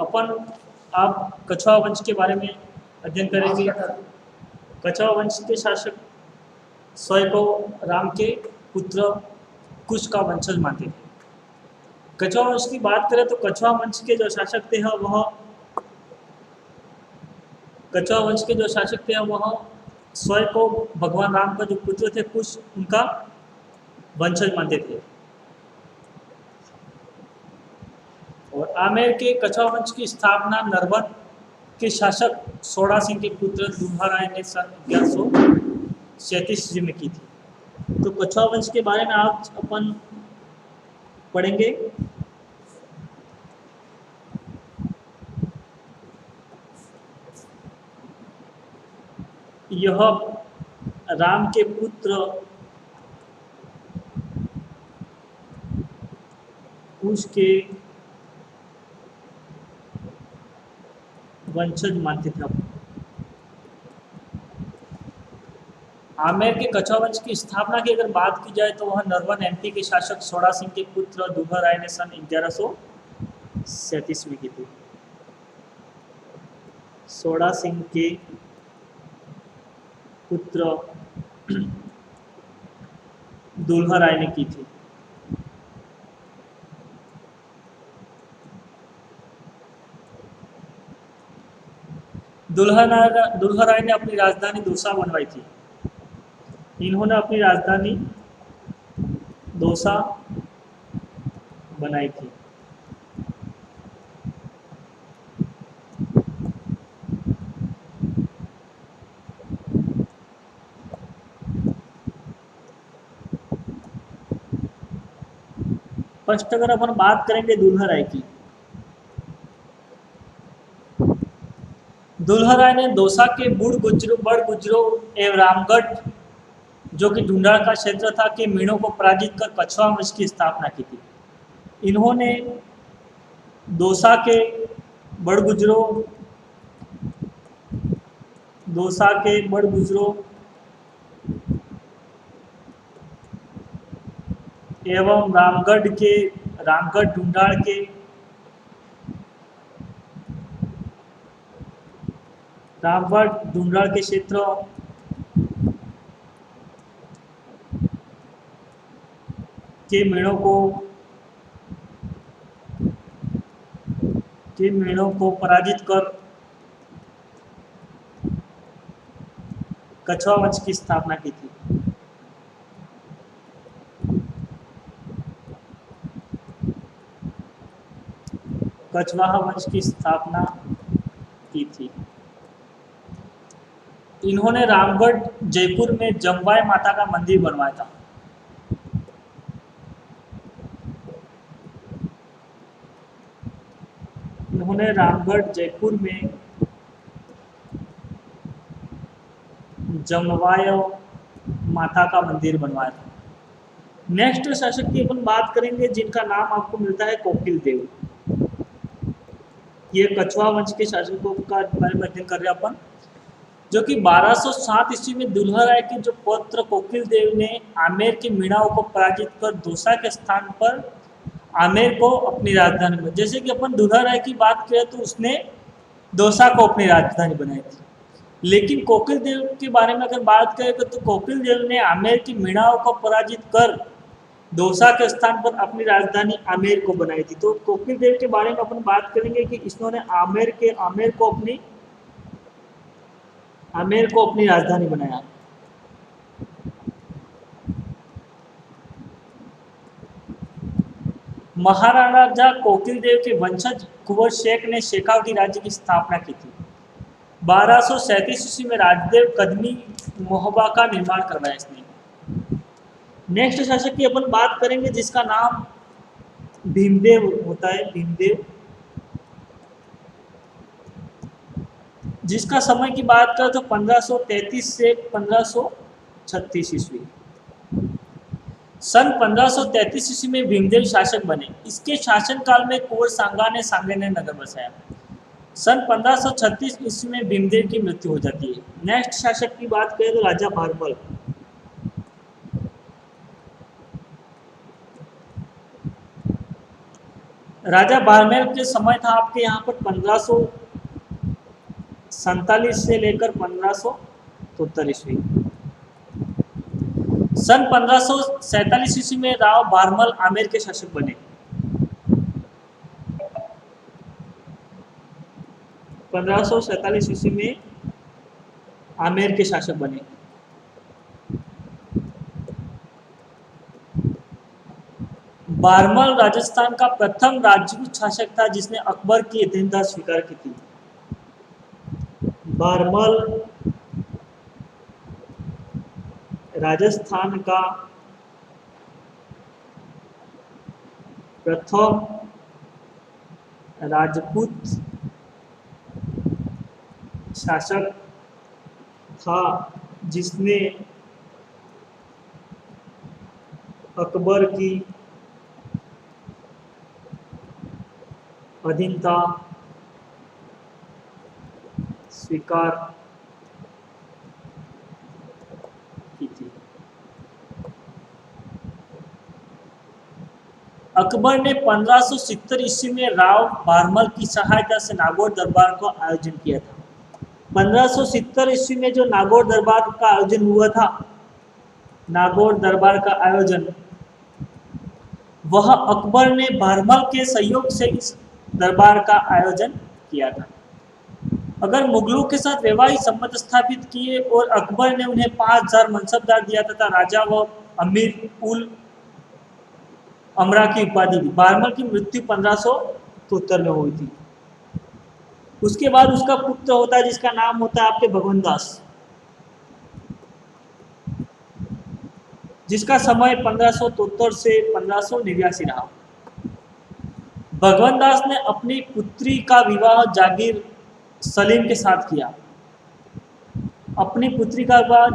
अपन आप कछवाहा वंश के बारे में अध्ययन करेंगे। कछवाहा वंश के शासक स्वयं को राम के पुत्र कुश का वंशज मानते थे। कछवाहा वंश की बात करें तो कछवाहा वंश के जो शासक थे वह स्वयं को भगवान राम का जो पुत्र थे कुश, उनका वंशज मानते थे। और आमेर के कछवाहा वंश की स्थापना नरवन के शासक सोड़ा सिंह के पुत्र दुल्हाराय ने सन 1137 ईस्वी में की थी। तो कछवाहा वंश के बारे में आज अपन पढ़ेंगे। यह राम के पुत्र कुश के वंशज मानते थे। आमेर के कछवाहा वंश की स्थापना की अगर बात की जाए तो वह नरवन एमपी के शासक सोड़ा सिंह के पुत्र दुल्हाराय ने सन 1137 में की थी। सोड़ा सिंह के पुत्र दुल्हाराय ने की थी। दुल्हाराय ने अपनी राजधानी दौसा बनवाई थी। इन्होंने अपनी राजधानी दौसा बनाई थी। फर्स्ट अगर अपन बात करेंगे दुल्हाराय की, दुल्हाराय ने दौसा के बड़ गुजरो एवं रामगढ़ जो कि ढूंढाड़ का क्षेत्र था कि मीणों को पराजित कर कछवाहा वंश की स्थापना की थी। इन्होंने दौसा के बड़ गुजरों एवं रामगढ़ ढूंढाड़ के क्षेत्रों के मीणों को पराजित कर कछवाहा वंश की स्थापना की थी। कछवाहा वंश की स्थापना की थी। इन्होंने रामगढ़ जयपुर में जमवाय माता का मंदिर बनवाया था। इन्होंने रामगढ़ जयपुर में जमवाय माता का मंदिर बनवाया था। नेक्स्ट शासक की अपन बात करेंगे जिनका नाम आपको मिलता है कोकिल देव। ये कछवाहा वंश के शासकों का बारे में अध्ययन कर रहे हैं अपन, जो कि 1207 ईस्वी में दुल्हाराय के जो पुत्र कोकिल देव ने आमेर की मीणाओं को पराजित कर दौसा के स्थान पर आमेर को अपनी राजधानी में, जैसे कि अपन दुल्हाराय की बात करें तो उसने दौसा को अपनी राजधानी बनाई थी। लेकिन कोकिल देव के बारे में अगर बात करें तो कोकिल देव ने आमेर की मीणाओं को पराजित कर दौसा के स्थान पर अपनी राजधानी आमेर को बनाई थी। तो कोकिल देव के बारे में अपन बात करेंगे कि इन्होंने आमेर को अपनी राजधानी बनाया। महाराजा कोकिल देव के वंशज कुंवर शेख ने शेखावटी राज्य की स्थापना की थी। 1237 ईस्वी में राजदेव कदमी मोहबा का निर्माण करवाया इसने। नेक्स्ट शासक की अपन बात करेंगे जिसका नाम भीमदेव होता है। भीमदेव, जिसका समय की बात करें तो 1533 से 1536 ईस्वी। सन 1533 ईस्वी में भीमदेव शासक बने। इसके शासनकाल में कुंवर सांगा ने सांगनेर नगर बसाया। सन 1536 ईस्वी में भीमदेव की मृत्यु हो जाती है। नेक्स्ट शासक की बात करें तो राजा भारमल। राजा बारमेर के समय था आपके यहाँ पर 1547 से लेकर 1573 ईस्वी। सन 1547 ईस्वी में राव बारमल आमेर के शासक बने। 1547 ईस्वी में आमेर के शासक बने। बारमल राजस्थान का प्रथम राजपूत शासक था जिसने अकबर की अधीनता स्वीकार की थी। बारमल राजस्थान का प्रथम राजपूत शासक था जिसने अकबर की अधीनता स्वीकार की थी। अकबर ने 1570 ईस्वी में राव बारमल की सहायता से नागौर दरबार का आयोजन किया था। 1570 ईस्वी में जो नागौर दरबार का आयोजन हुआ था, नागौर दरबार का आयोजन, वह अकबर ने बारमल के सहयोग से इस दरबार का आयोजन किया था। अगर मुगलों के साथ वैवाहिक संबंध स्थापित किए और अकबर ने उन्हें 5000 मनसबदार दिया तथा राजा व अमीर उल अमरा की उपाधि दी। बारमल की मृत्यु 1573 में हुई थी। उसके बाद उसका पुत्र होता है जिसका नाम होता है आपके भगवंत दास, जिसका समय 1573 से 1589 रहा। भगवंत दास ने अपनी पुत्री का विवाह जागीर सलीम के साथ किया। अपनी पुत्री का विवाह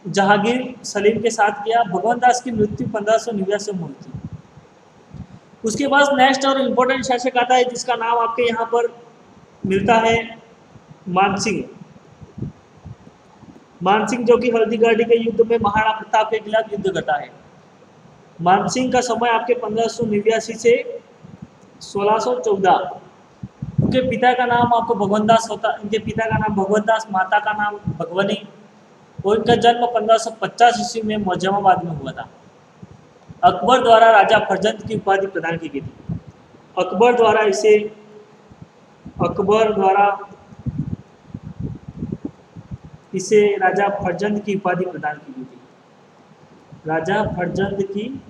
जहांगीर सलीम के साथ किया। भगवंत दास की मृत्यु 1589 में हुई थी। उसके बाद नेक्स्ट और इम्पोर्टेंट शासक आता है जिसका नाम आपके यहाँ पर मिलता है मानसिंह। मानसिंह जो कि हल्दीघाटी के युद्ध में महाराणा प्रताप के खिलाफ युद्ध करता है। मानसिंह का समय आपके 1589 से 1614। उनके पिता का नाम आपको भगवंत दास होता, इनके पिता का नाम भगवंत दास, माता का नाम भगवनी, और इनका जन्म 1550 ईस्वी में मोजमाबाद में हुआ था। अकबर द्वारा राजा फरजंद की उपाधि प्रदान की गई थी। अकबर द्वारा इसे राजा फरजंद की उपाधि प्रदान की गई थी। राजा फरजंद की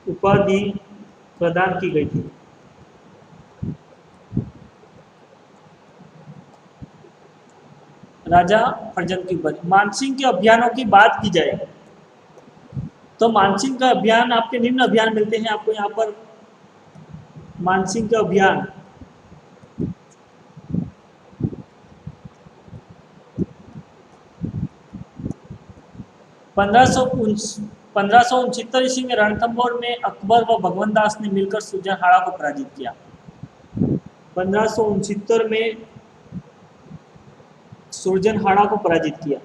उपाधि प्रदान की गई थी। राजा फरजंद की उपाधि। मानसिंह के अभियानों की बात की जाए तो मानसिंह का अभियान आपके निम्न अभियान मिलते हैं आपको यहाँ पर। मानसिंह का अभियान पंद्रह सौ उनहत्तर ईस्वी में रणथंभौर में अकबर व भगवंत दास ने मिलकर सुरजनहाड़ा को पराजित किया। 1569 में सुरजनहाड़ा को पराजित किया।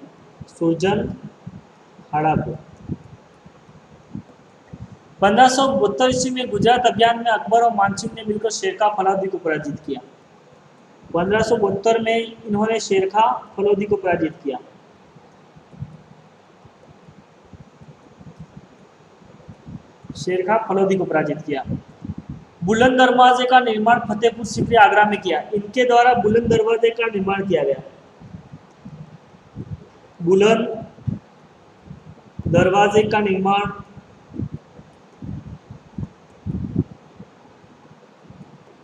सुरजनहाड़ा को 1572 ईस्वी में गुजरात अभियान में अकबर और मानसिंह ने मिलकर शेरखा फलोदी को पराजित किया। 1572 में इन्होंने शेरखा फलोदी को पराजित किया। शेरखा फलोदी को पराजित किया। बुलंद दरवाजे का निर्माण फतेहपुर सीकरी आगरा में किया। इनके द्वारा बुलंद दरवाजे का निर्माण किया गया। बुलंद दरवाजे का निर्माण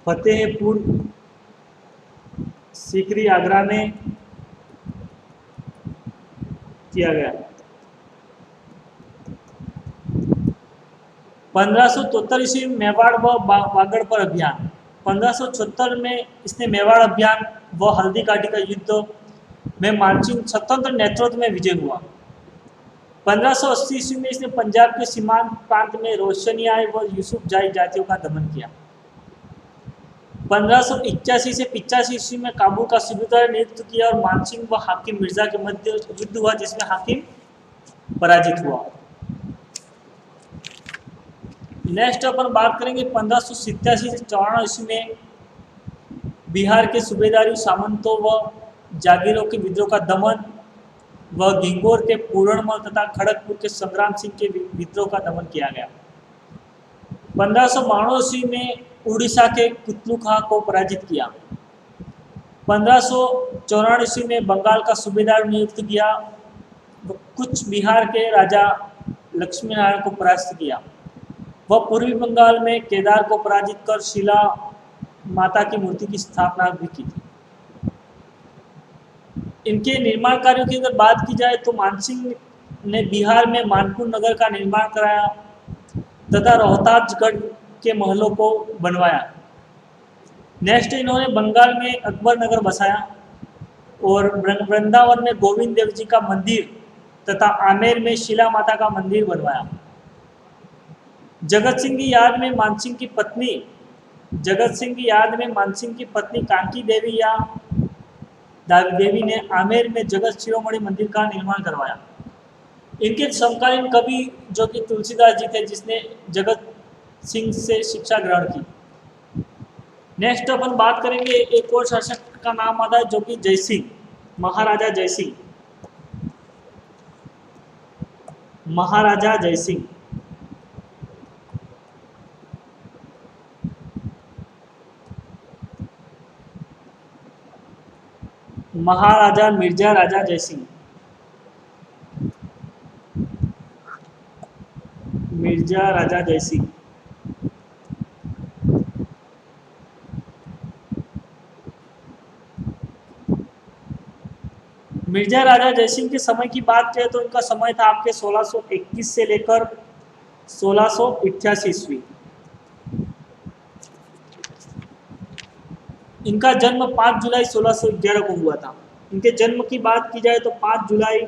फतेहपुर सीकरी आगरा में किया गया। 1573 ईस्वी में मेवाड़ व वागड़ पर अभियान। 1576 में इसने मेवाड़ अभियान व हल्दीघाटी का युद्ध में मानसिंह स्वतंत्र नेतृत्व में विजय हुआ। 1580 ईस्वी में इसने पंजाब के सीमांत प्रांत में रोशनियाई व यूसुफ जाई जातियों का दमन किया। 1581 से 85 ईस्वी में काबुल का सूबेदार नियुक्त किया और मानसिंह व हाकिम मिर्जा के मध्य युद्ध हुआ जिसमें हाकिम पराजित हुआ। नेक्स्ट अपन बात करेंगे 1587 से 94 ईस्वी में बिहार के सूबेदारी सामंतों व जागीरों के विद्रोह का दमन व गिंगोर के पूरणमल तथा खड़गपुर के संग्राम सिंह के विद्रोह का दमन किया गया। 1592 ईस्वी में उड़ीसा के कुतलू खां को पराजित किया। 1594 ईस्वी में बंगाल का सूबेदार नियुक्त किया। कुछ बिहार के राजा लक्ष्मी नारायण को परास्त किया। वह पूर्वी बंगाल में केदार को पराजित कर शिला माता की मूर्ति की स्थापना भी की थी। इनके निर्माण कार्यों की अगर बात की जाए तो मानसिंह ने बिहार में मानपुर नगर का निर्माण कराया तथा रोहतासगढ़ के महलों को बनवाया। नेक्स्ट इन्होंने बंगाल में अकबर नगर बसाया और वृंदावन में गोविंद देव जी का मंदिर तथा आमेर में शिला माता का मंदिर बनवाया। जगत सिंह की याद में मानसिंह की पत्नी कांकी देवी या देवी ने आमेर में जगत शिरोमणि मंदिर का निर्माण करवाया। इनके समकालीन कवि जो कि तुलसीदास जी थे, जिसने जगत सिंह से शिक्षा ग्रहण की। नेक्स्ट अपन बात करेंगे एक और शासक का नाम आता है जो कि जयसिंह, महाराजा जयसिंह। महाराजा जयसिंह महाराजा मिर्जा राजा जयसिंह, मिर्जा राजा जयसिंह। मिर्जा राजा जयसिंह के समय की बात करें तो इनका समय था आपके 1621 से लेकर 1688 ईस्वी। इनका जन्म 5 जुलाई 1611 को हुआ था। इनके जन्म की बात की जाए तो 5 जुलाई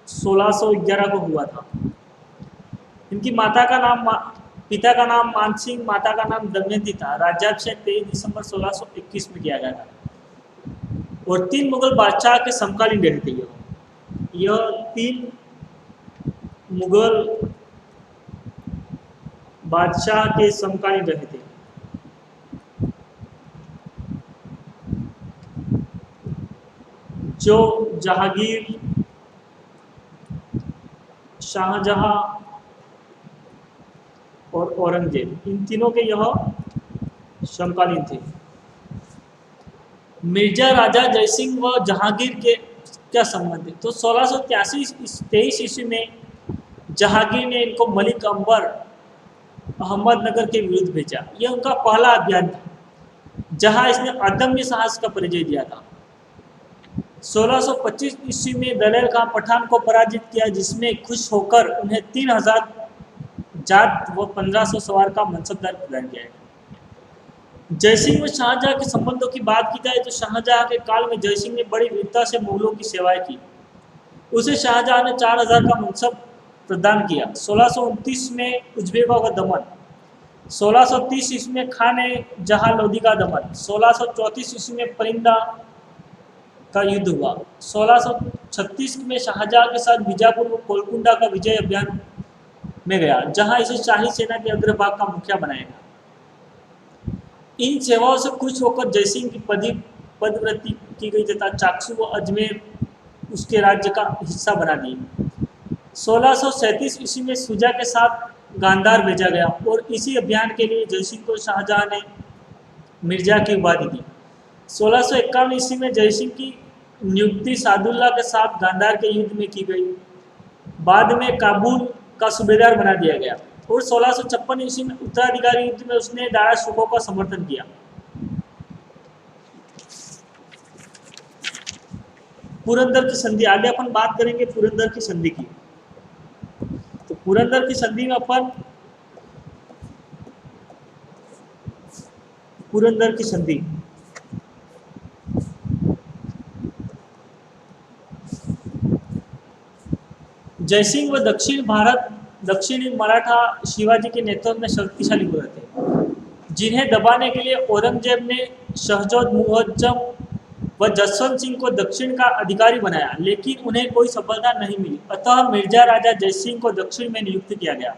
1611 को हुआ था। इनकी पिता का नाम मानसिंह, माता का नाम दमयंती था। राज्याभिषेक 23 दिसंबर 1621 में किया गया था और 3 मुगल बादशाह के समकालीन रहे थे। यह 3 मुगल बादशाह के समकालीन रहे थे। जो जहांगीर, शाहजहां और औरंगजेब, इन तीनों के यह समकालीन थे। मिर्जा राजा जयसिंह व जहांगीर के क्या संबंध है? तो 1623 ईस्वी में जहांगीर ने इनको मलिक अंबर अहमदनगर के विरुद्ध भेजा। यह उनका पहला अभियान था जहां इसने अदम्य साहस का परिचय दिया था। 1625 ईस्वी में दलेर खां पठान को पराजित किया, जिसमें खुश होकर उन्हें 3000 जात व 1500 सवार का मनसबदार प्रदान किया गया। जयसिंह व शाहजहां के संबंधों की बात की जाए तो शाहजहां के काल में जयसिंह ने बड़ी वीरता से मुगलों की सेवाएं की। उसे शाहजहां ने 4000 का मनसब प्रदान किया। 1629 में उज्बेकों का दमन, 1630 ईस्वी में खां ने जहां लोधी का दमन, 1634 ईस्वी में परिंदा का युद्ध हुआ। 1636 में शाहजहां के साथ बीजापुर व गोलकुंडा का विजय अभियान में गया, जहां इसे शाही सेना के अग्रभाग का मुखिया बनाया गया। इन सेवाओं से खुश होकर जयसिंह की पदोन्नति की गई तथा चाकसू व अजमेर उसके राज्य का हिस्सा बना दिए। 1637 ईस्वी में सुजा के साथ गांधार भेजा गया और इसी अभियान के लिए जयसिंह को शाहजहां ने मिर्जा की उपाधि दी। 1651 ईस्वी में जयसिंह की नियुक्ति सादुल्ला के साथ गांधार के युद्ध में की गई। बाद में काबुल का सूबेदार बना दिया गया और 1656 ईस्वी में उत्तराधिकारी युद्ध में उसने दारा शिकोह का समर्थन किया। पुरंदर की संधि, आगे अपन बात करेंगे पुरंदर की संधि की। तो पुरंदर की संधि में अपन पुरंदर की संधि जयसिंह व दक्षिणी मराठा शिवाजी के नेतृत्व में शक्तिशाली हुए थे, जिन्हें दबाने के लिए औरंगजेब ने शहजोध मुअज्जम वह जसवंत सिंह को दक्षिण का अधिकारी बनाया, लेकिन उन्हें कोई सफलता नहीं मिली। अतः मिर्जा राजा जयसिंह को दक्षिण में नियुक्त किया गया।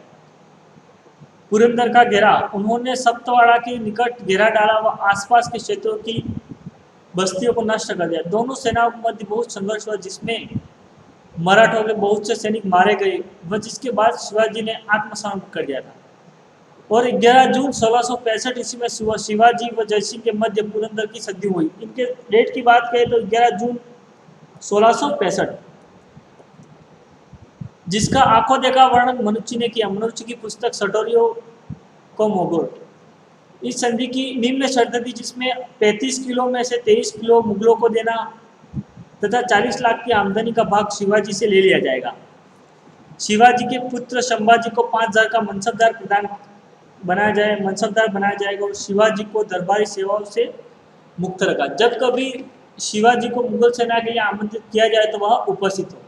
पुरंदर का घेराव, उन्होंने सप्तवाड़ा के निकट घेरा डाला व आसपास के क्षेत्रों की बस्तियों को नष्ट कर दिया। दोनों सेनाओं के मध्य बहुत संघर्ष हुआ, जिसमें मराठों के बहुत से सैनिक मारे गए व जिसके बाद शिवाजी ने आत्मसमर्पण कर दिया था। और 11 जून 1665 ईस्वी में शिवाजी व जयसिंह के मध्य पुरंदर की संधि हुई। इनके डेट की बात करें तो 11 जून 1665, जिसका आंखों देखा वर्णन मनुष्य ने किया। मनुष्य की पुस्तक सटोरियो को मोगोल। इस संधि की निम्न शर्त थी, जिसमें 35 किलो में से 23 किलो मुगलों को देना तथा 40 लाख की आमदनी का भाग शिवाजी से ले लिया जाएगा। शिवाजी के पुत्र संभाजी को 5000 का मनसबदार बनाया जाएगा और शिवाजी को दरबारी सेवाओं से मुक्त रखा। जब कभी शिवाजी को मुगल सेना के लिए आमंत्रित किया जाए तो वह उपस्थित हो।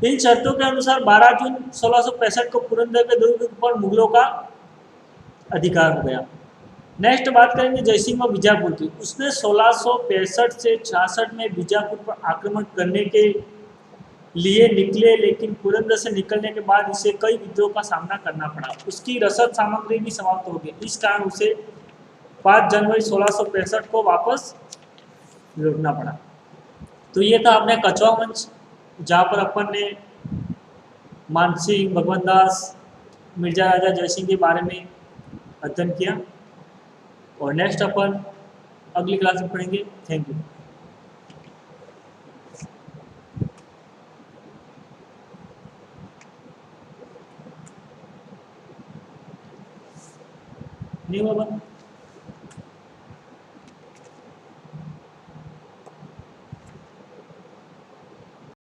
इन शर्तों के अनुसार 12 जून 1665 को पुरंदर के दुर्ग पर मुगलों का अधिकार हो गया। नेक्स्ट बात करेंगे जयसिंह व बीजापुर की। उसने 1665 से 66 में बीजापुर पर आक्रमण करने के लिए निकले, लेकिन पुरंदर से निकलने के बाद इसे कई विद्रोह का सामना करना पड़ा। उसकी रसद सामग्री भी समाप्त हो गई। इस कारण उसे 5 जनवरी 1665 को वापस लौटना पड़ा। तो ये था अपने कछुआ वंश, जहाँ पर अपन ने मानसिंह, भगवंत दास, मिर्जा राजा जयसिंह के बारे में अध्ययन किया। और नेक्स्ट अपन अगली क्लास में पढ़ेंगे। Thank you. नहीं हुआ बंद।